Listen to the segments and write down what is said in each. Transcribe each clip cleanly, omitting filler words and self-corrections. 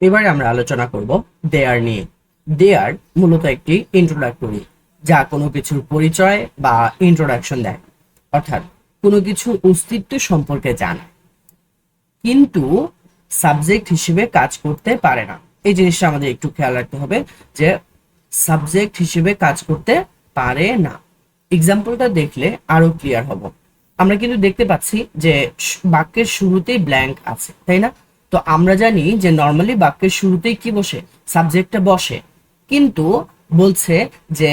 এবারে আমরা আলোচনা করব দেয়ার নিয়ে। দেয়ার মূলত একটি ইন্ট্রোডাক্টরি, যা কোনো কিছুর পরিচয় বা ইন্ট্রোডাকশন দেয়, অর্থাৎ কোনো কিছুর অস্তিত্ব সম্পর্কে জানায়, কিন্তু সাবজেক্ট হিসেবে কাজ করতে পারে না। এই জিনিসটা আমাদের একটু খেয়াল রাখতে হবে যে সাবজেক্ট হিসেবে কাজ করতে পারে না। এক্সাম্পলটা দেখলে আরো ক্লিয়ার হব। আমরা কিন্তু দেখতে পাচ্ছি যে বাক্যের শুরুতেই ব্ল্যাঙ্ক আছে, তাই না? তো আমরা জানি যে নর্মালি বাক্যের শুরুতেই কি বসে, সাবজেক্টটা বসে, কিন্তু বলছে যে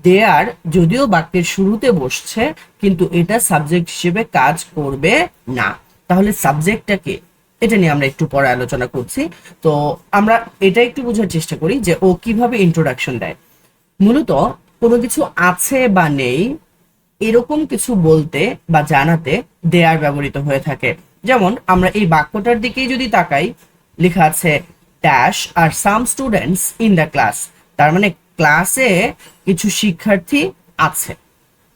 দেয়ার যদিও বাক্যের শুরুতে বসছে, কিন্তু এটা সাবজেক্ট হিসেবে কাজ করবে না। তাহলে সাবজেক্টটাকে, এটা নিয়ে আমরা একটু পরে আলোচনা করছি। তো আমরা এটা একটু বোঝার চেষ্টা করি যে ও কিভাবে ইন্ট্রোডাকশন দেয়। মূলত কোনো কিছু আছে বা নেই এরকম কিছু বলতে বা জানাতে দেয়ার ব্যবহৃত হয়ে থাকে। যেমন আমরা এই বাক্যটার দিকেই যদি তাকাই, লেখা আছে dash are some students in the class. তার মানে ক্লাসে কিছু শিক্ষার্থী আছে।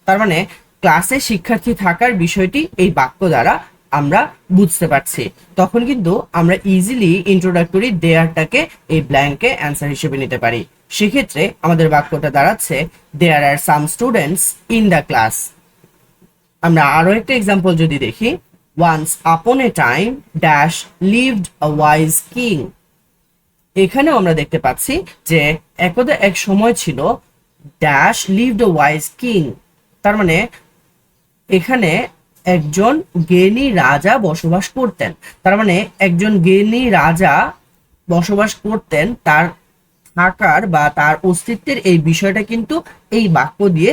তার মানে ক্লাসে শিক্ষার্থী থাকার বিষয়টি এই বাক্য দ্বারা আমরা বুঝতে পারছি। তখন কিন্তু আমরা ইজিলি ইন্ট্রোডাক্টরি দেয়ারটাকে এই ব্ল্যাঙ্কে অ্যান্সার হিসেবে নিতে পারি। সেক্ষেত্রে আমাদের বাক্যটা দাঁড়াচ্ছে there are some students in the class. আমরা আরো একটা এক্সাম্পল যদি দেখি, once upon a time dash lived a wise king. এখানেও আমরা দেখতে পাচ্ছি যে একদা এক সময় ছিল dash lived a wise king. তার মানে এখানে একজন জ্ঞানী রাজা বসবাস করতেন। তার মানে একজন জ্ঞানী রাজা বসবাস করতেন, তার থাকার বা তার অস্তিত্বের এই বিষয়টা কিন্তু এই বাক্য দিয়ে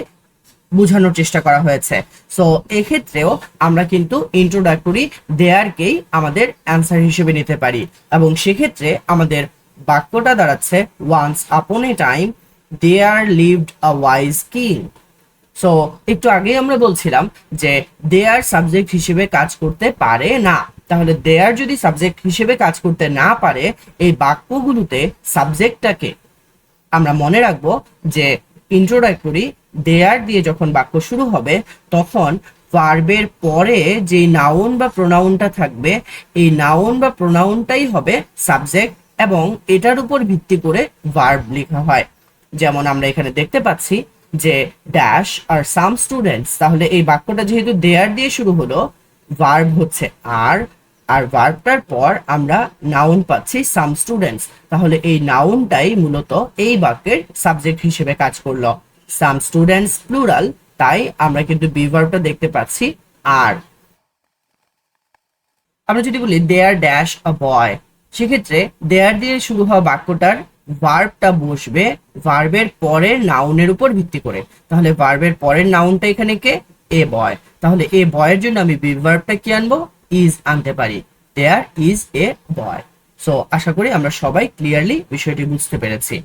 বোঝানোর চেষ্টা করা হয়েছে। সো এক্ষেত্রেও আমরা কিন্তু ইন্ট্রোডাক্টরি দেয়ারকেই আমাদের অ্যান্সার হিসেবে নিতে পারি, এবং সেক্ষেত্রে আমাদের বাক্যটা দাঁড়াচ্ছে once upon a time there lived a wise king. So একটু আগেই আমরা বলছিলাম যে দেয়ার সাবজেক্ট হিসেবে কাজ করতে পারে না। তাহলে দেয়ার যদি সাবজেক্ট হিসেবে কাজ করতে না পারে, এই বাক্যগুলোতে সাবজেক্টটাকে আমরা মনে রাখবো যে ইন্ট্রোডাক্টরি দেয়ার দিয়ে যখন বাক্য শুরু হবে, তখন ভার্বের পরে যে নাউন বা প্রোনাউনটা থাকবে, এই নাউন বা প্রোনাউনটাই হবে সাবজেক্ট, এবং এটার উপর ভিত্তি করে ভার্ব লেখা হয়। যেমন আমরা এখানে দেখতে পাচ্ছি যে ড্যাশ আর সাম স্টুডেন্টস, তাহলে এই বাক্যটা যেহেতু দেয়ার দিয়ে শুরু হলো, ভার্ব হচ্ছে আর, আর ভার্বটার পর আমরা নাউন পাচ্ছি সাম স্টুডেন্টস, তাহলে এই নাউনটাই মূলত এই বাক্যের সাবজেক্ট হিসেবে কাজ করলো। সাম স্টুডেন্টস প্লুরাল, তাই আমরা কিন্তু বি ভার্বটা দেখতে পাচ্ছি আর। আমরা যদি বলি দেয়ার ড্যাশ আ বয়, সেক্ষেত্রে দেয়ার দিয়ে শুরু হওয়া বাক্যটার ভার্বটা বসবে ভার্বের পরের নাউনের উপর ভিত্তি করে। তাহলে ভার্বের পরের নাউনটা এখানে কে, এ বয়। তাহলে এ বয়ের জন্য আমি বি ভার্বটা কি আনবো, ইজ আনতে পারি। There is a boy. So আশা করি আমরা সবাই ক্লিয়ারলি বিষয়টি বুঝতে পেরেছি।